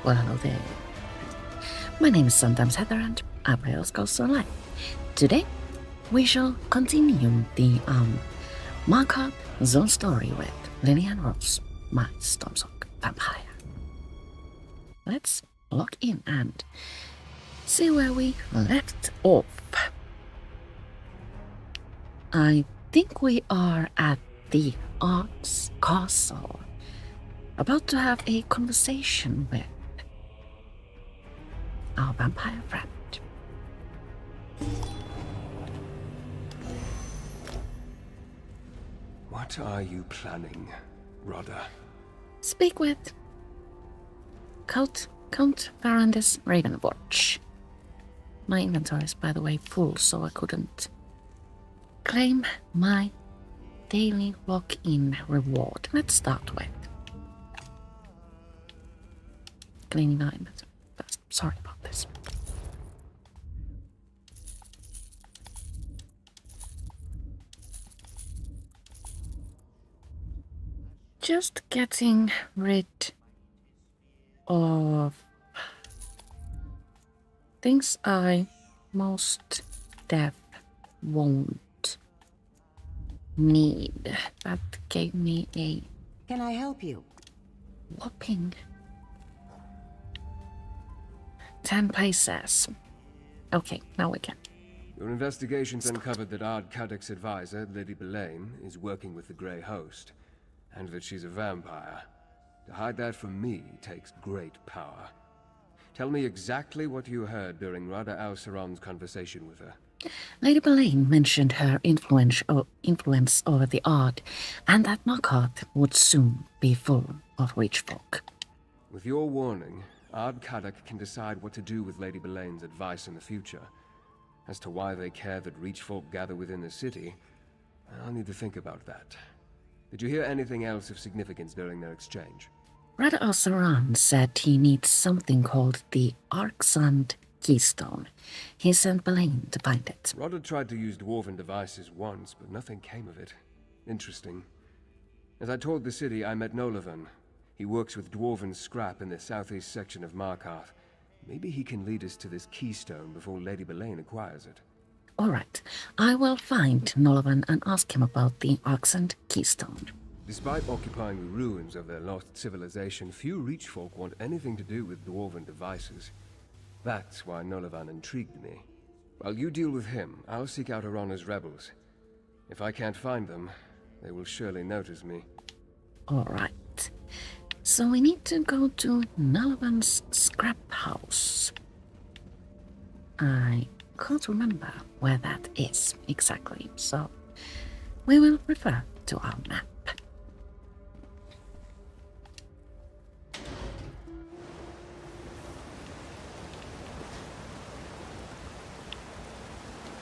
Well, hello there. My name is Sometimes Heather and I play Ghosts Online. Today, we shall continue the Markarth Zone story with Lillian Rose, my Stormsong vampire. Let's log in and see where we left off. I think we are at the Ark's castle, about to have a conversation with our vampire friend. What are you planning, Rodda? Speak with Count Farandis Ravenwatch. My inventory is, by the way, full, so I couldn't claim my daily log-in reward. Let's start with cleaning our inventory. Sorry about this. Just getting rid of things I most won't need. That gave me a... Can I help you? Whopping 10 places. Okay, now we can. Your investigations uncovered that Ard Kadek's advisor, Lady Belaine, is working with the Grey Host, and that she's a vampire. To hide that from me takes great power. Tell me exactly what you heard during Radha Al-Saran's conversation with her. Lady Belaine mentioned her influence over the art, and that Markarth would soon be full of rich folk. With your warning, Ard Kadek can decide what to do with Lady Belaine's advice in the future. As to why they care that rich folk gather within the city, I'll need to think about that. Did you hear anything else of significance during their exchange? Radha Al-Saran said he needs something called the Arcsand Keystone. He sent Belaine to find it. Rodda tried to use dwarven devices once, but nothing came of it. Interesting. As I told the city, I met Nolavan. He works with dwarven scrap in the southeast section of Markarth. Maybe he can lead us to this keystone before Lady Belaine acquires it. All right, I will find Nolavan and ask him about the Arcsand Keystone. Despite occupying the ruins of their lost civilization, few reach folk want anything to do with dwarven devices. That's why Nolavan intrigued me. While you deal with him, I'll seek out Arana's rebels. If I can't find them, they will surely notice me. All right. So we need to go to Nolavan's scrap house. I can't remember where that is exactly, so we will refer to our map.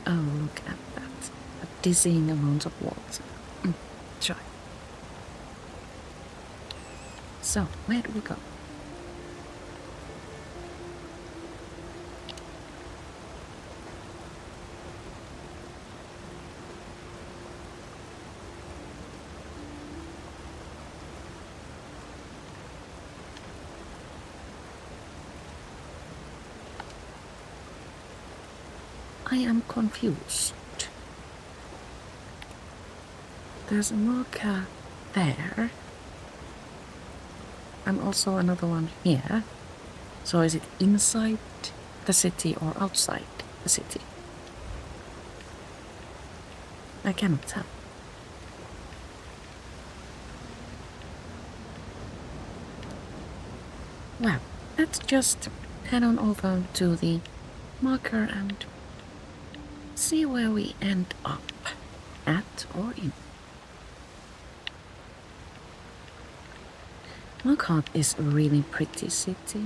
Oh, look at that. A dizzying amount of water. Sure. So, where do we go? I am confused. There's a marker there. And also another one here. So is it inside the city or outside the city? I cannot tell. Well, let's just head on over to the marker and see where we end up, at or in. Markarth is a really pretty city.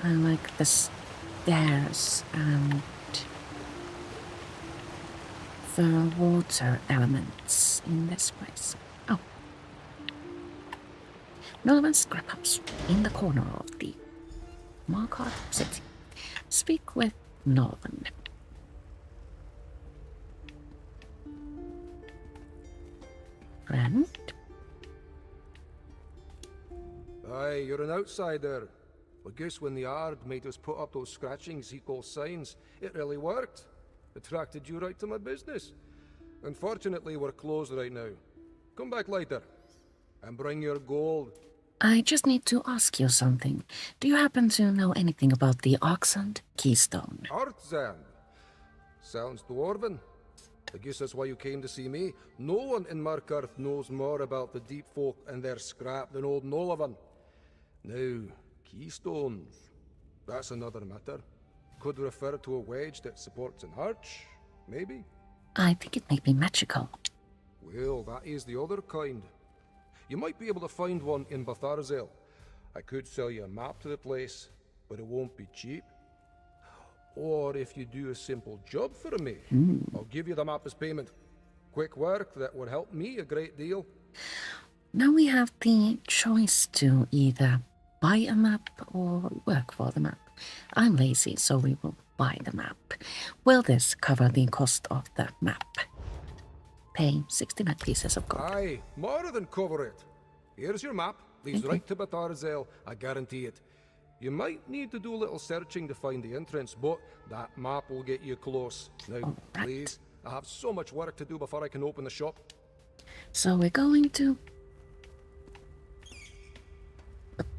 I like the stairs and the water elements in this place. Oh. Nolavan's scrap house in the corner of the Markarth city. Speak with Nolavan. Friend? Aye, you're an outsider. I guess when the Ard made us put up those scratchings he calls signs, it really worked. Attracted you right to my business. Unfortunately, we're closed right now. Come back later, and bring your gold. I just need to ask you something. Do you happen to know anything about the Oxand Keystone? Artzand. Sounds dwarven. I guess that's why you came to see me. No one in Markarth knows more about the deep folk and their scrap than old Nolavan. Now, keystones. That's another matter. Could refer to a wedge that supports an arch, maybe? I think it may be magical. Well, that is the other kind. You might be able to find one in Batharzel. I could sell you a map to the place, but it won't be cheap. Or if you do a simple job for me, I'll give you the map as payment. Quick work that would help me a great deal. Now we have the choice to either buy a map or work for the map. I'm lazy, so we will buy the map. Will this cover the cost of the map? Pay 69 pieces of gold. Aye, more than cover it. Here's your map. Leads right to Batharzel, I guarantee it. You might need to do a little searching to find the entrance, but that map will get you close. Now, please, I have so much work to do before I can open the shop. So we're going to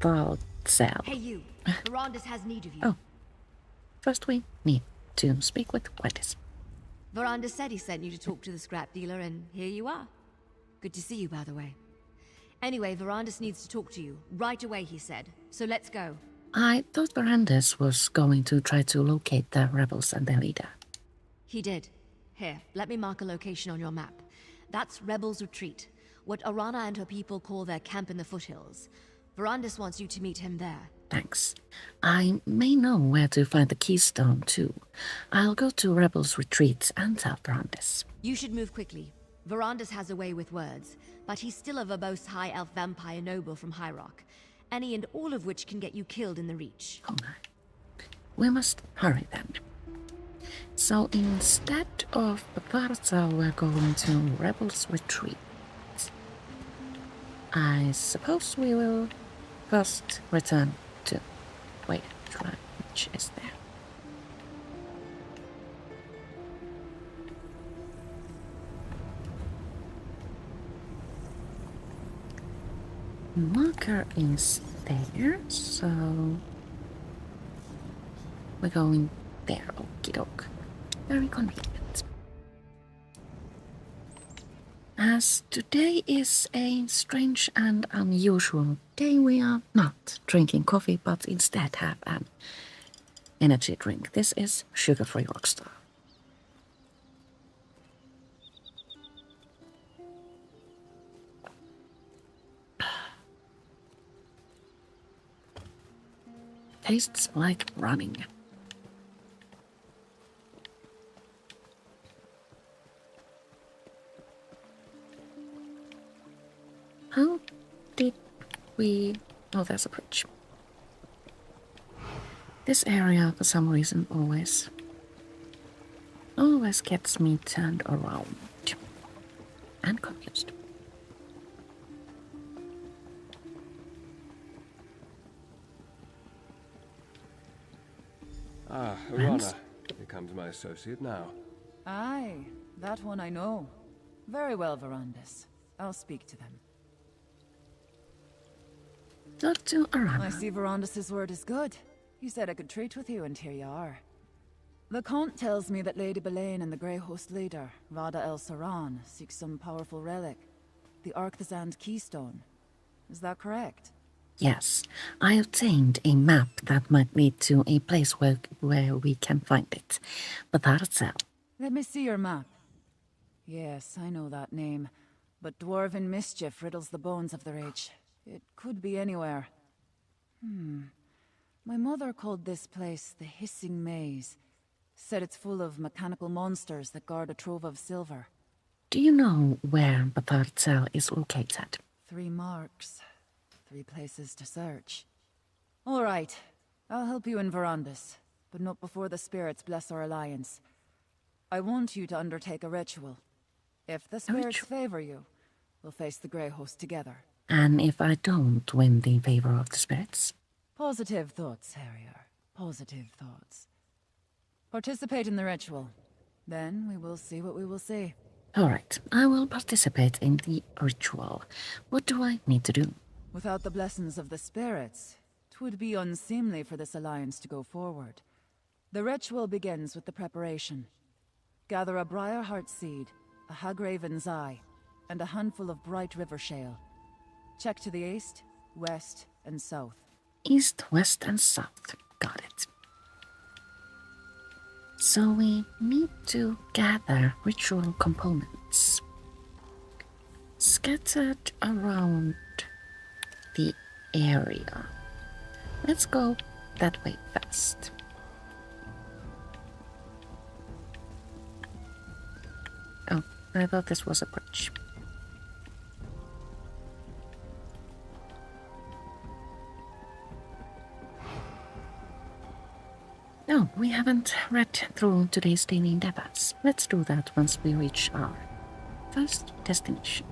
Batharzel. Hey you, Verandis has need of you. Oh. First we need to speak with Wedis. Verandis said he sent you to talk to the scrap dealer, and here you are. Good to see you, by the way. Anyway, Verandis needs to talk to you. Right away, he said. So let's go. I thought Verandis was going to try to locate the rebels and their leader. He did. Here, let me mark a location on your map. That's Rebels' Retreat, what Arana and her people call their camp in the foothills. Verandis wants you to meet him there. Thanks. I may know where to find the keystone, too. I'll go to Rebels' Retreat and tell Verandis. You should move quickly. Verandis has a way with words, but he's still a verbose high elf vampire noble from High Rock. Any and all of which can get you killed in the Reach. Oh my. We must hurry then. So instead of Batharzel, we're going to Rebels' Retreat. I suppose we will first return to... Wait, which is there? Marker is there, so we're going there. Okie doke. Very convenient. As today is a strange and unusual day, we are not drinking coffee, but instead have an energy drink. This is sugar-free Rockstar. Tastes like running. How did we... Oh, there's a bridge. This area, for some reason, always gets me turned around and confused. Ah, Arana. Here comes my associate now. Aye, that one I know. Very well, Verandis. I'll speak to them. Dr. Arana. I see Verandis' word is good. He said I could treat with you, and here you are. The Count tells me that Lady Belaine and the Grey Host leader, Rada El Saran, seek some powerful relic. The Arthazand Keystone. Is that correct? Yes, I obtained a map that might lead to a place where we can find it. Batharzel. Let me see your map. Yes, I know that name. But dwarven mischief riddles the bones of the Reach. It could be anywhere. My mother called this place the Hissing Maze. Said it's full of mechanical monsters that guard a trove of silver. Do you know where Batharzel is located? 3 marks. 3 places to search. All right. I'll help you in Verandis, but not before the spirits bless our alliance. I want you to undertake a ritual. If the spirits favor you, we'll face the Grey Host together. And if I don't win the favor of the spirits? Positive thoughts, Harrier. Positive thoughts. Participate in the ritual. Then we will see what we will see. Alright, I will participate in the ritual. What do I need to do? Without the blessings of the spirits, 'twould be unseemly for this alliance to go forward. The ritual begins with the preparation. Gather a briar-heart seed, a hagraven's eye, and a handful of bright river shale. Check to the east, west, and south. East, west, and south. Got it. So we need to gather ritual components scattered around the area. Let's go that way first. Oh, I thought this was a bridge. No, we haven't read through today's daily endeavors. Let's do that once we reach our first destination.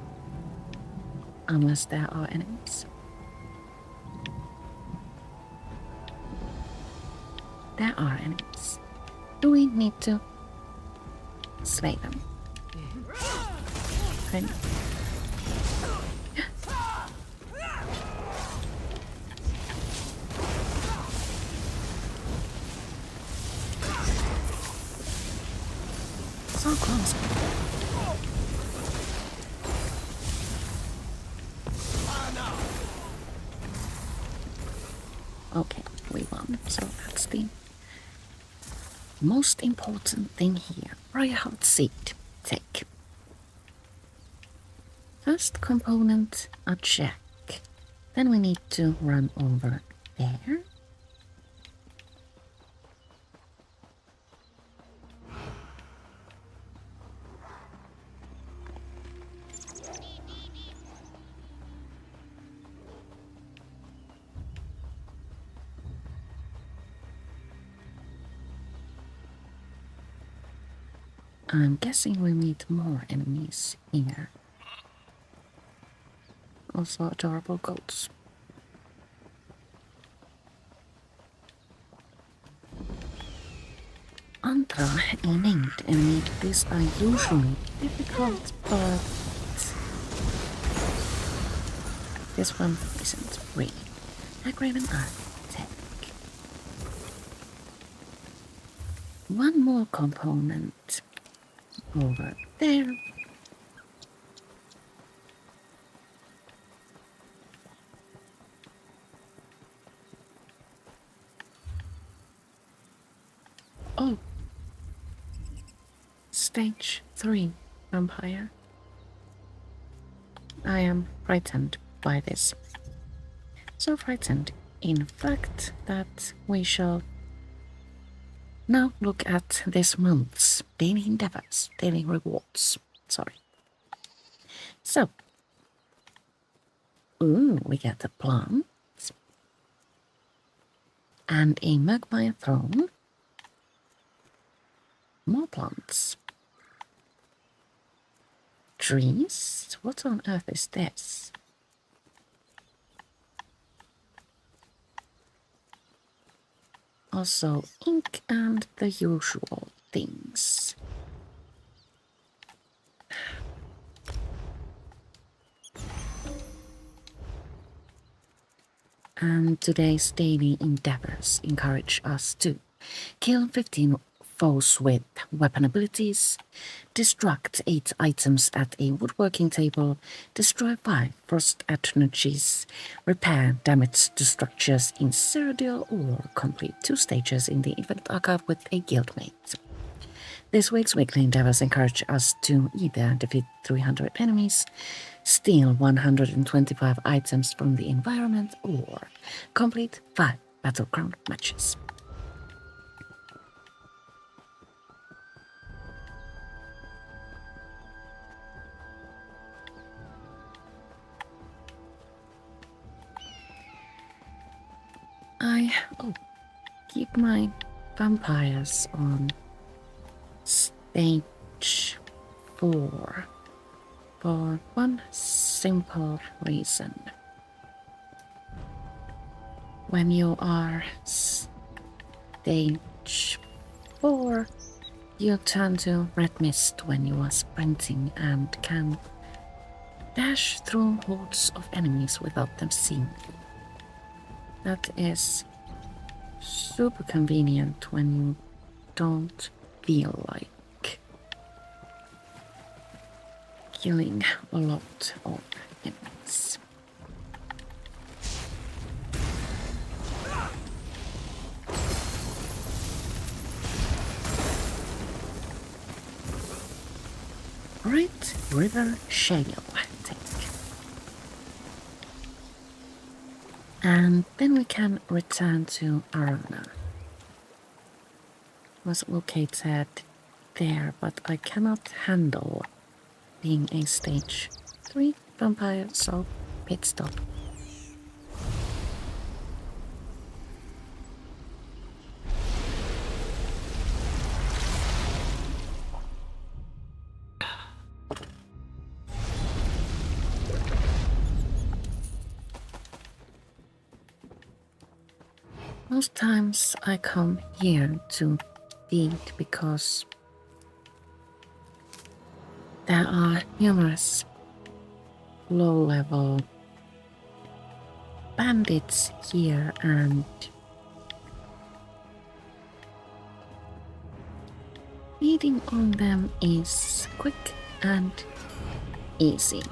Unless there are enemies. There are enemies. Do we need to slay them? Kind of. So close. Okay, we won. So that's the most important thing here. Briarheart seed. Take. First component, a check. Then we need to run over there. I'm guessing we meet more enemies here. Also adorable goats. Antra, a named enemy. These are usually difficult, but this one isn't really. Hagraven Architect. One more component over there. Oh. Stage 3 vampire. I am frightened by this. So frightened, in fact, that we shall now look at this month's daily endeavors, daily rewards. Sorry. So, we get a plant and a magpie throne. More plants. Trees? What on earth is this? Also ink and the usual things. And today's daily endeavors encourage us to kill 15 foes with weapon abilities, destruct 8 items at a woodworking table, destroy 5 frost energies, repair damaged structures in Cyrodiil, or complete 2 stages in the Infinite Archive with a guildmate. This week's weekly endeavors encourage us to either defeat 300 enemies, steal 125 items from the environment, or complete 5 battleground matches. I keep my vampires on stage 4 for 1 simple reason. When you are stage 4, you turn to red mist when you are sprinting and can dash through hordes of enemies without them seeing you. That is super convenient when you don't feel like killing a lot of enemies. Great River Shale, I think. And then we can return to Arana. Was located there, but I cannot handle being a stage 3 vampire, so pit stop. Most times I come here to feed because there are numerous low-level bandits here, and feeding on them is quick and easy.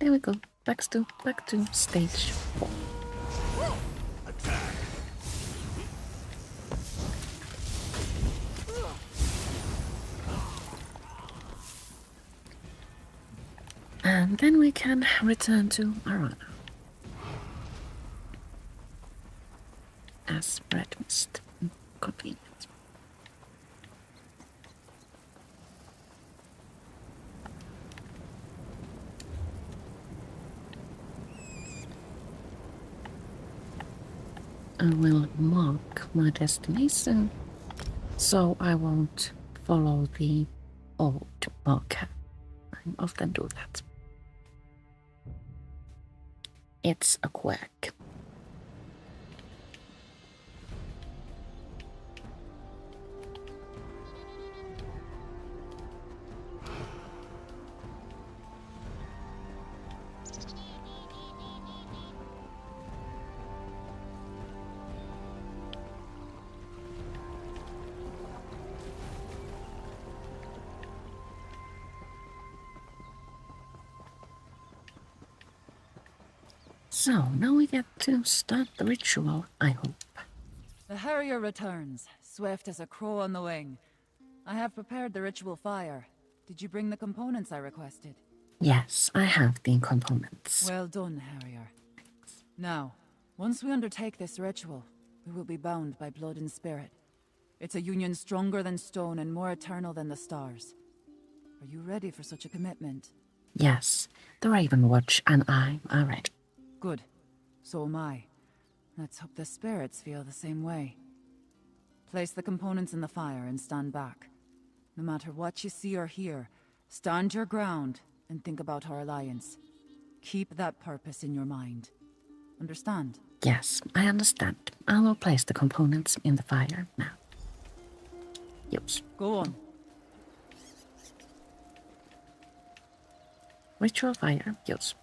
There we go. Back to stage 4. And then we can return to Arana. As red mist. Convenient. I will mark my destination so I won't follow the old marker. I often do that. It's a quirk. So, now we get to start the ritual, I hope. The Harrier returns, swift as a crow on the wing. I have prepared the ritual fire. Did you bring the components I requested? Yes, I have the components. Well done, Harrier. Now, once we undertake this ritual, we will be bound by blood and spirit. It's a union stronger than stone and more eternal than the stars. Are you ready for such a commitment? Yes, the Raven Watch and I are ready. Good. So am I. Let's hope the spirits feel the same way. Place the components in the fire and stand back. No matter what you see or hear, stand your ground and think about our alliance. Keep that purpose in your mind. Understand? Yes, I understand. I will place the components in the fire now. Use. Go on. Ritual fire, use.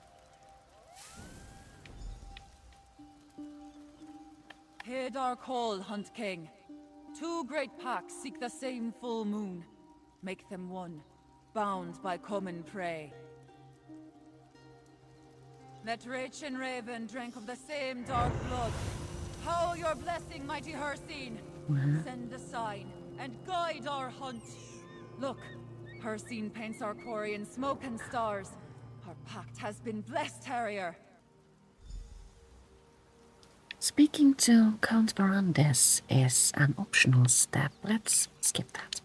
Heed our call, Hunt King. 2 great packs seek the same full moon. Make them one, bound by common prey. Let Rach and Raven drink of the same dark blood. Howl your blessing, mighty Hircine. Send a sign and guide our hunt. Look, Hircine paints our quarry in smoke and stars. Our pact has been blessed, Harrier. Speaking to Count Varandes is an optional step. Let's skip that.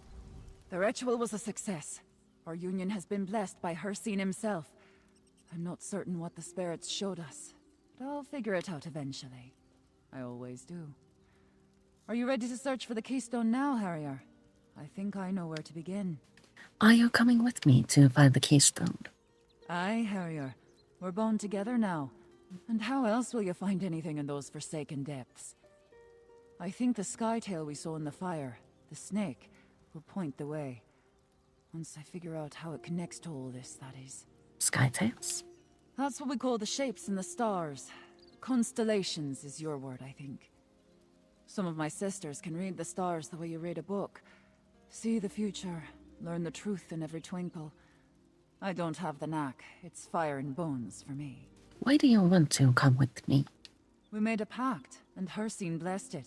The ritual was a success. Our union has been blessed by Hircine himself. I'm not certain what the spirits showed us, but I'll figure it out eventually. I always do. Are you ready to search for the keystone now, Harrier? I think I know where to begin. Are you coming with me to find the keystone? Aye, Harrier. We're bound together now. And how else will you find anything in those forsaken depths? I think the skytail we saw in the fire, the snake, will point the way. Once I figure out how it connects to all this, that is. Skytails? That's what we call the shapes in the stars. Constellations is your word, I think. Some of my sisters can read the stars the way you read a book. See the future, learn the truth in every twinkle. I don't have the knack. It's fire and bones for me. Why do you want to come with me? We made a pact, and Hercene blessed it.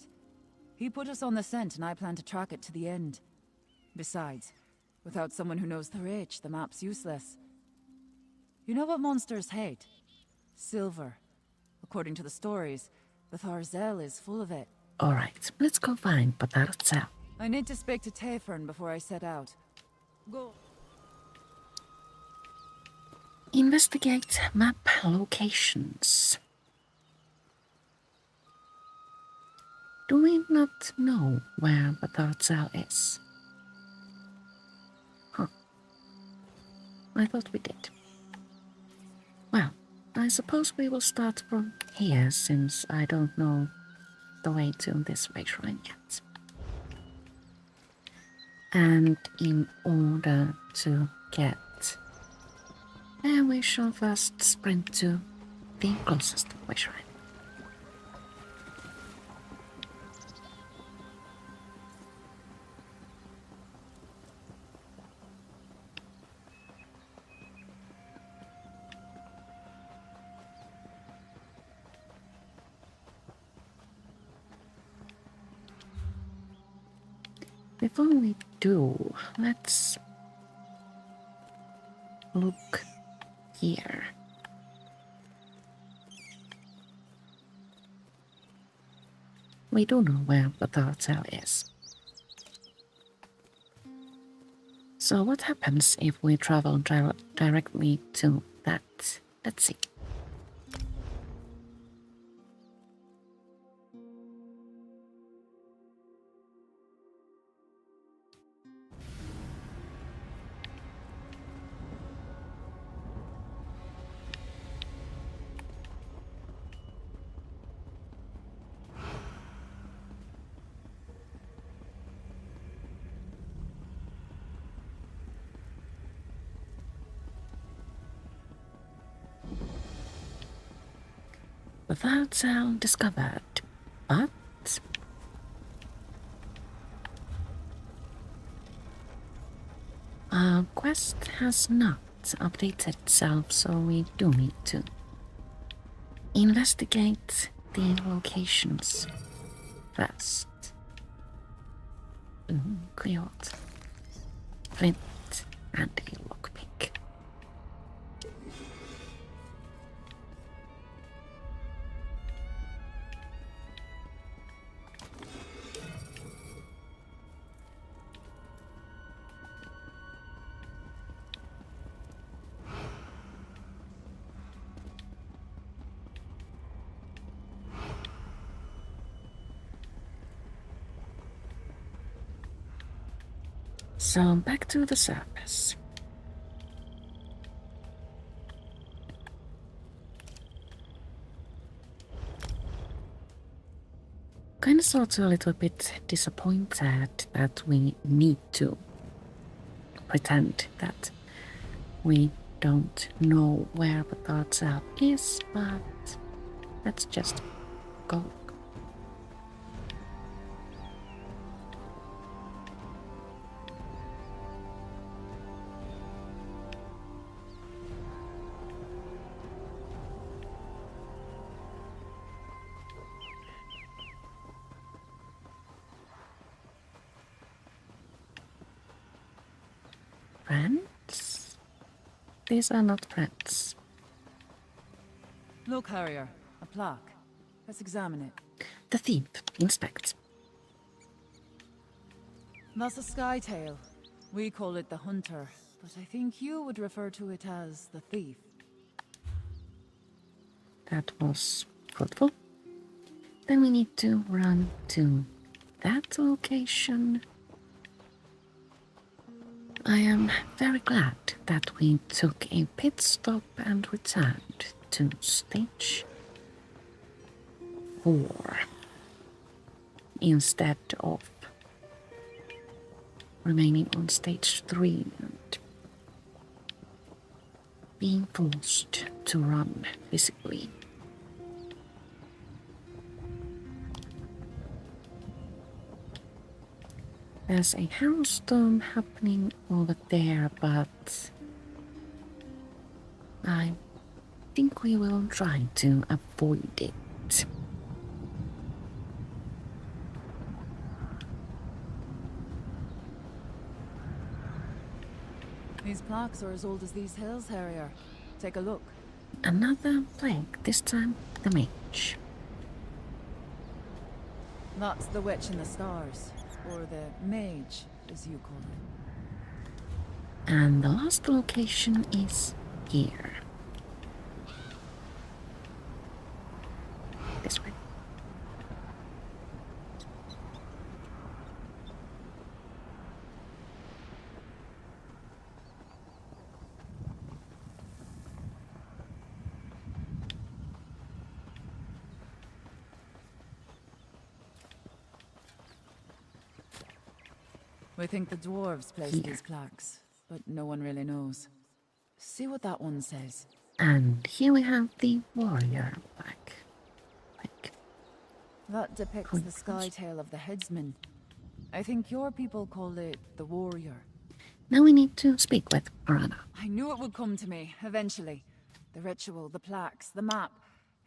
He put us on the scent, and I plan to track it to the end. Besides, without someone who knows the ridge, the map's useless. You know what monsters hate? Silver. According to the stories, the Tharzel is full of it. Alright, let's go find pt2. I need to speak to Tayfern before I set out. Go. Investigate map locations. Do we not know where pt2 is? Huh. I thought we did. Well, I suppose we will start from here since I don't know the way to this way shrine yet. And in order to get there, we shall first sprint to the closest way shrine. Before we do, let's look here. We do know where pt2 is. So what happens if we travel directly to that? Let's see. pt2 discovered, but our quest has not updated itself, so we do need to investigate the locations first. Cleared. Flint and a lockpick. So back to the surface. Kind of sort of a little bit disappointed that we need to pretend that we don't know where the pt2 is, but let's just go. Friends? These are not friends. Look, Harrier. A plaque. Let's examine it. The thief inspects. That's a skytail. We call it the hunter, but I think you would refer to it as the thief. That was fruitful. Then we need to run to that location. I am very glad that we took a pit stop and returned to stage 4 instead of remaining on stage 3 and being forced to run physically. There's a hailstorm happening over there, but I think we will try to avoid it. These plaques are as old as these hills, Harrier. Take a look. Another plague, this time the mage. That's the Witch in the Stars, or the Mage, as you call it. And the last location is here. This way. We think the dwarves placed these plaques, but no one really knows. See what that one says. And here we have the warrior back. That depicts the sky tail of the headsman. I think your people call it the warrior. Now we need to speak with Arana. I knew it would come to me, eventually. The ritual, the plaques, the map.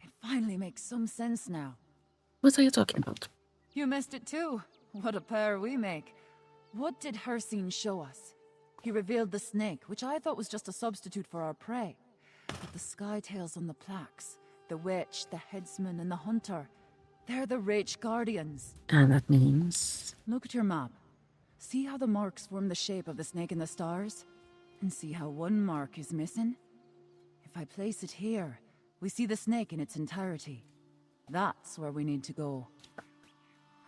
It finally makes some sense now. What are you talking about? You missed it too. What a pair we make. What did Hircine show us? He revealed the snake, which I thought was just a substitute for our prey. But the sky tails on the plaques, the witch, the headsman, and the hunter, they're the Rage Guardians. And that means... Look at your map. See how the marks form the shape of the snake in the stars? And see how one mark is missing? If I place it here, we see the snake in its entirety. That's where we need to go.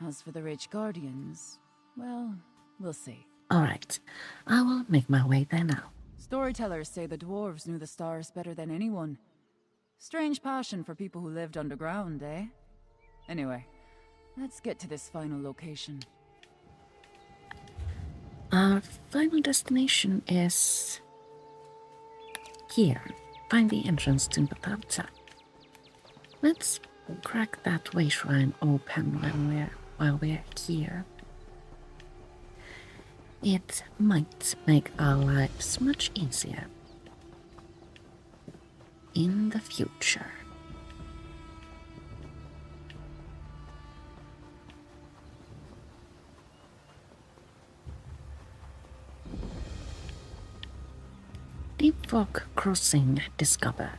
As for the Rage Guardians, well, we'll see. Alright, I will make my way there now. Storytellers say the dwarves knew the stars better than anyone. Strange passion for people who lived underground, eh? Anyway, let's get to this final location. Our final destination is... here. Find the entrance to the pt2. Let's crack that way shrine open while we're here. It might make our lives much easier in the future. Deep Fog Crossing discovered.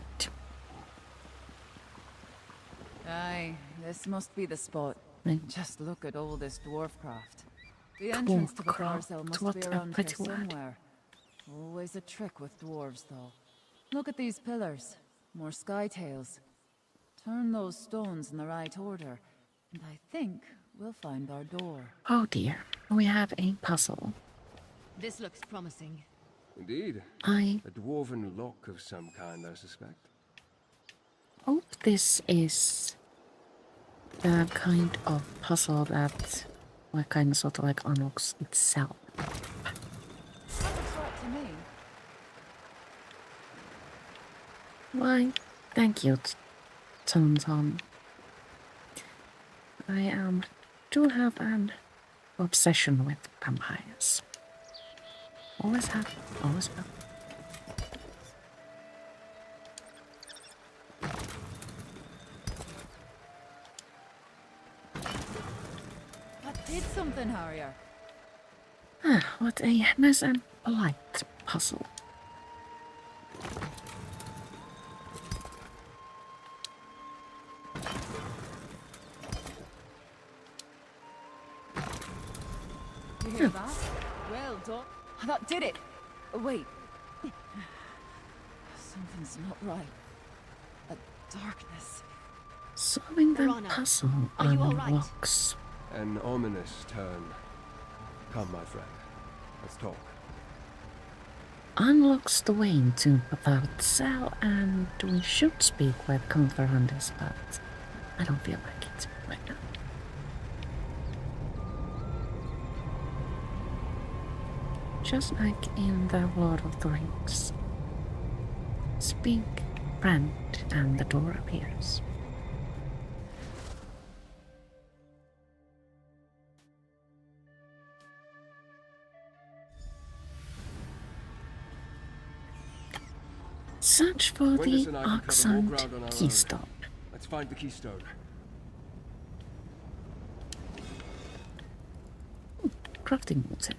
Aye, this must be the spot. Right. Just look at all this dwarf craft. The entrance to the bar cell Dwarfcraft, must what be a around here pretty word. somewhere. Always a trick with dwarves, though. Look at these pillars. More sky tails. Turn those stones in the right order, and I think we'll find our door. Oh dear, we have a puzzle. This looks promising. Indeed. I A dwarven lock of some kind, I suspect. hope this is the kind of puzzle that kind of sort of like unlocks itself. That looks right to me. Why, thank you, Tom. I do have an obsession with vampires. Always have, always will. That did something, Harrier. Ah, what a nice and polite puzzle. You hear that? Well done. That did it. Wait. Something's not right. A darkness. Solving the Arana, puzzle are you all right? An ominous turn. Come, my friend. Let's talk. unlocks the way into Pathar's cell, and we should speak with Count Verandis, but I don't feel like it right now. Just like in the Lord of the Rings. Speak, friend, and the door appears. Search for the Wenderson and I can cover more ground on our own. keystone. Let's find the keystone. Crafting water.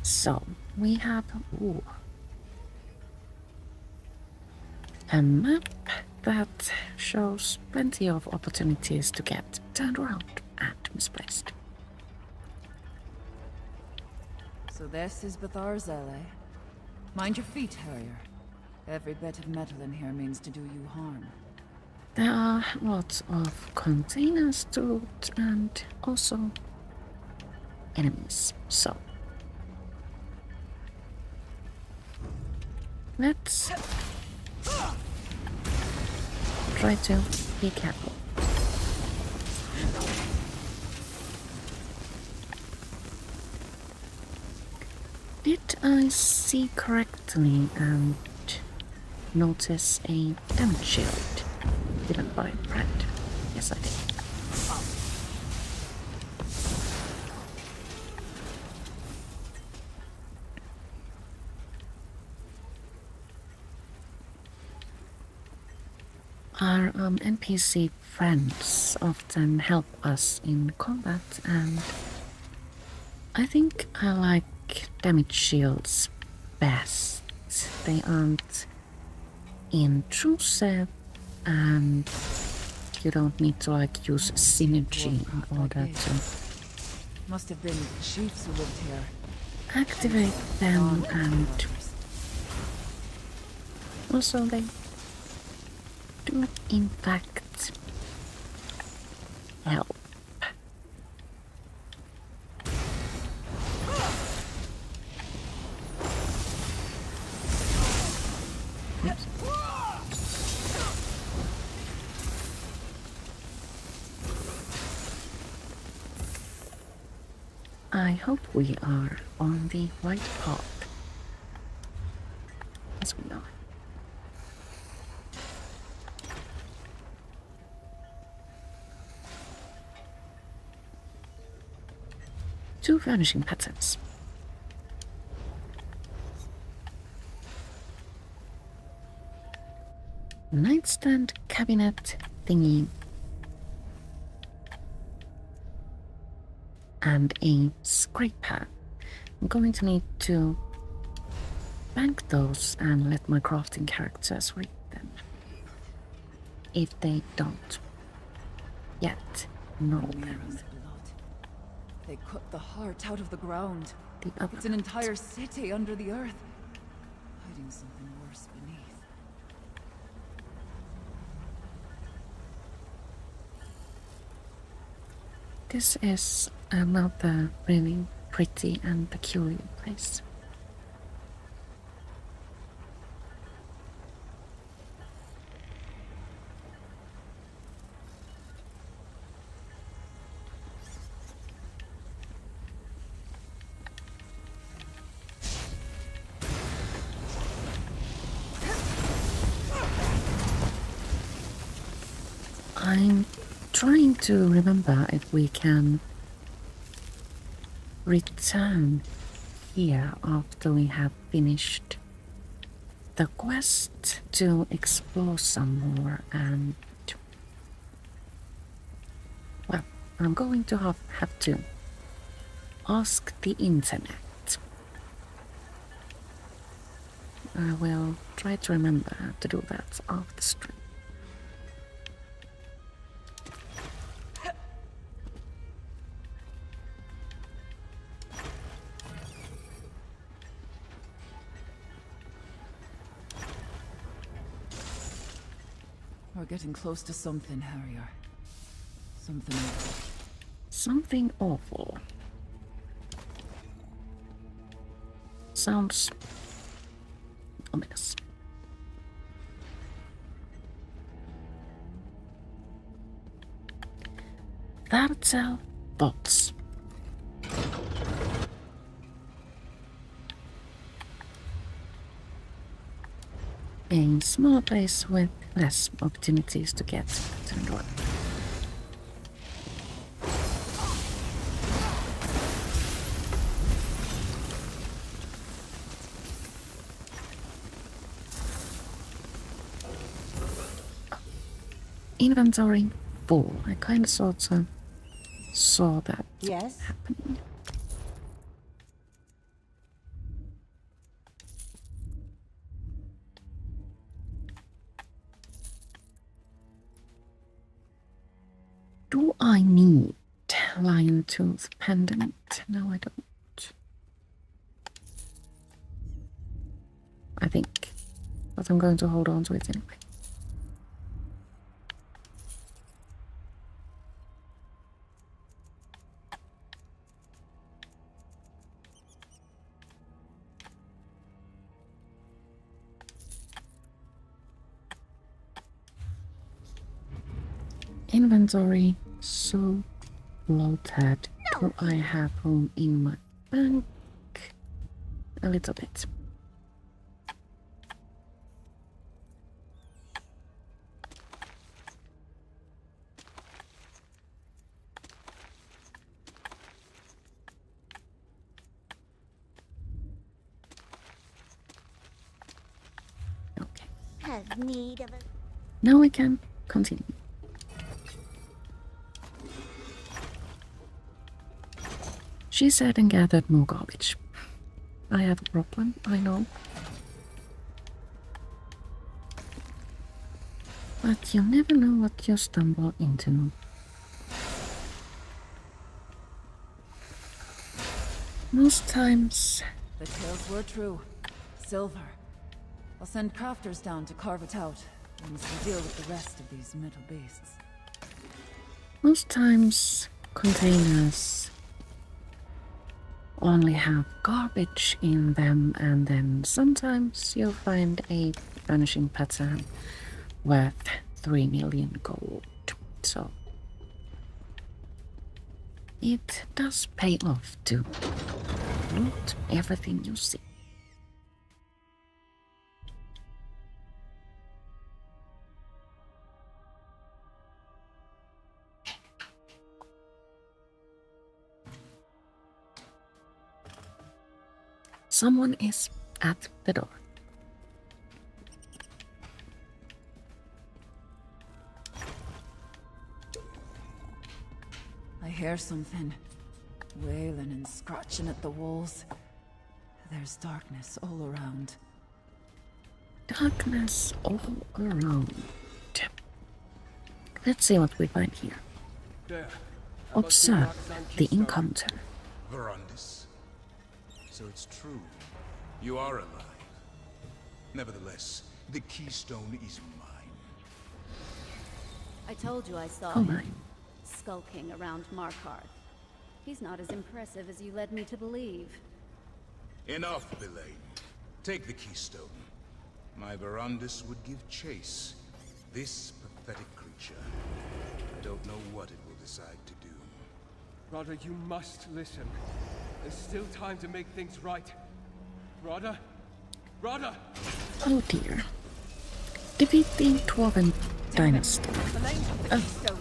So, we have a map that shows plenty of opportunities to get turned around and misplaced. So this is Bathar's eh? Mind your feet, Harrier. Every bit of metal in here means to do you harm. There are lots of containers to loot and also enemies, so let's try to be careful. Did I see correctly and notice a damage shield given by Brad? Yes, I did. Our NPC friends often help us in combat, and I think I like damage shields best. They aren't intrusive, and you don't need to like use synergy in order to Must have been chiefs who lived here. activate them, and also they do in fact help. Oops. I hope we are on the right path. Yes, we are. Two vanishing patterns. Nightstand cabinet thingy. And a scraper. I'm going to need to bank those and let my crafting characters read them. If they don't yet know them. Mira's blood. They cut the heart out of the ground. The other It's an entire city under the earth, hiding something worse beneath. This is another really pretty and peculiar place. I'm trying to remember if we can return here after we have finished the quest to explore some more, and well, I'm going to have to ask the internet. I will try to remember to do that after stream. We're getting close to something, Harrier. Something else. Something awful. Sounds ominous. Tartsel bots. A small place with less opportunities to get turned on. Inventory full. I kind of sort of saw that Yes? happening. Do I need Lion Tooth Pendant? No, I don't. I think. But I'm going to hold on to it anyway. Inventory so bloated. Do I have room in my bank? A little bit. Okay. Have need of a... Now we can continue. She said and gathered more garbage. I have a problem, I know. But you never know what you stumble into. Most times, The tales were true. Silver. I'll send crafters down to carve it out, once we deal with the rest of these metal beasts. containers only have garbage in them, and then sometimes you'll find a vanishing pattern worth 3 million gold. So it does pay off to loot everything you see. Someone is at the door. I hear something. Wailing and scratching at the walls. There's darkness all around. Darkness all around. Let's see what we find here. There. Observe the encounter. Verandis. So it's true. You are alive. Nevertheless, the keystone is mine. I told you I saw Oh him my. skulking around Markarth. He's not as impressive as you led me to believe. Enough, Belaine. Take the keystone. My Verandis would give chase. This pathetic creature. I don't know what it will decide to do. Rada, you must listen. There's still time to make things right. Rada? Rada! Oh dear. Defeat the Dwarven dynasty. Belaine took the keystone.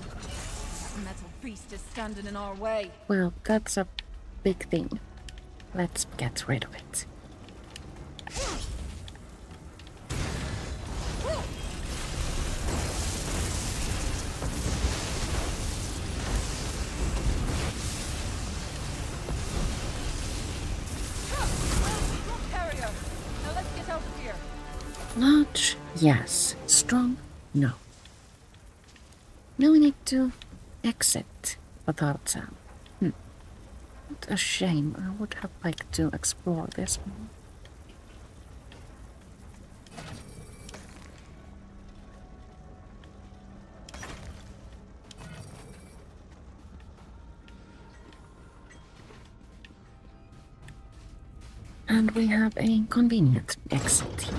The metal beast is standing in our way. Well, that's a big thing. Let's get rid of it. Carrier! Now let's get out of here. Large, yes. Strong, no. Now we need to exit Markarth. What a shame. I would have liked to explore this more. And we have a convenient exit here.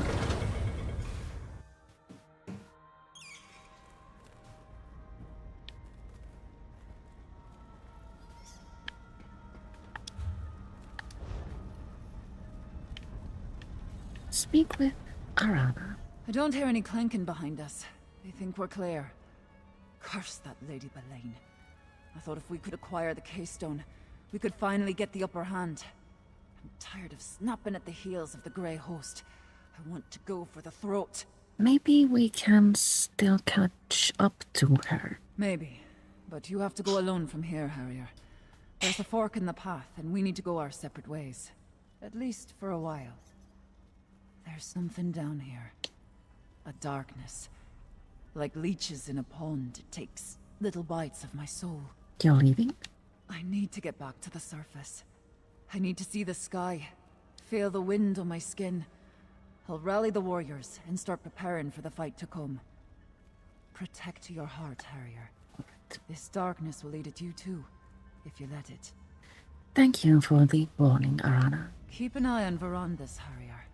Speak with Arana. I don't hear any clanking behind us. They think we're clear. Curse that Lady Belaine. I thought if we could acquire the keystone, we could finally get the upper hand. I'm tired of snapping at the heels of the Grey Host. I want to go for the throat. Maybe we can still catch up to her. Maybe. But you have to go alone from here, Harrier. There's a fork in the path, and we need to go our separate ways. At least for a while. There's something down here. A darkness. Like leeches in a pond, it takes little bites of my soul. You're leaving? I need to get back to the surface. I need to see the sky, feel the wind on my skin. I'll rally the warriors and start preparing for the fight to come. Protect your heart, Harrier. This darkness will eat at you too, if you let it. Thank you for the warning, Arana. Keep an eye on Verandis, Harrier.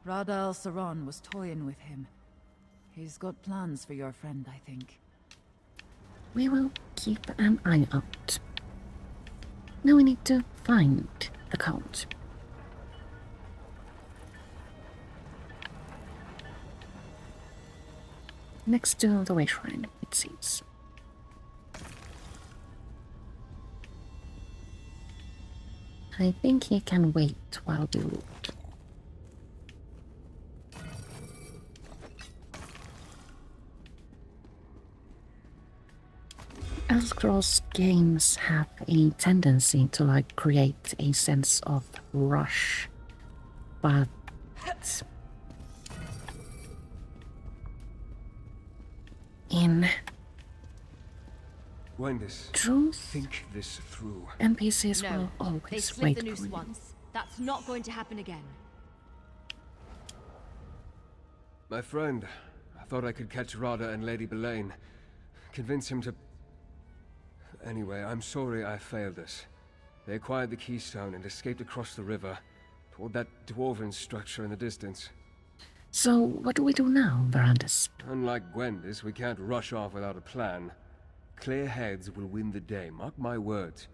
Rada al-Saran was toying with him. He's got plans for your friend, I think. We will keep an eye out. Now we need to find the Count. Next to the way shrine, it seems. I think he can wait while we loot. Elder Scrolls games have a tendency to create a sense of rush, but in Gwendis, truth, think this through. NPCs No, will they always slit wait the noose for you. once. That's not going to happen again. My friend, I thought I could catch Rada and Lady Belaine. Convince him to... Anyway, I'm sorry I failed us. They acquired the keystone and escaped across the river, toward that dwarven structure in the distance. So, what do we do now, Verandis? Unlike Gwendis, we can't rush off without a plan. Clear heads will win the day, mark my words.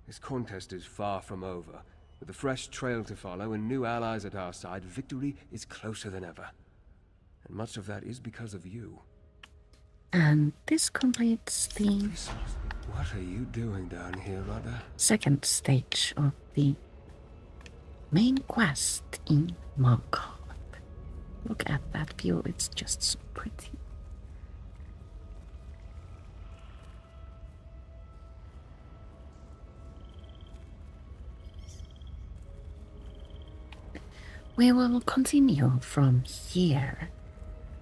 This contest is far from over. With a fresh trail to follow and new allies at our side, victory is closer than ever. And much of that is because of you. And this completes the What are you doing down here, Rada? second stage of the main quest in Markarth. Look at that view, it's just so pretty. We will continue from here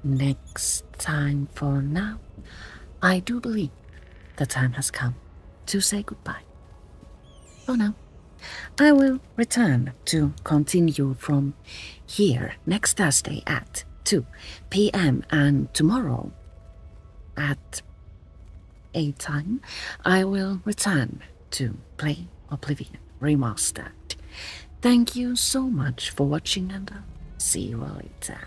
next time. For now, I do believe the time has come to say goodbye. For now, I will return to continue from here next Thursday at 2 p.m. and tomorrow at 8 time, I will return to play Oblivion Remastered. Thank you so much for watching, and I'll see you all later.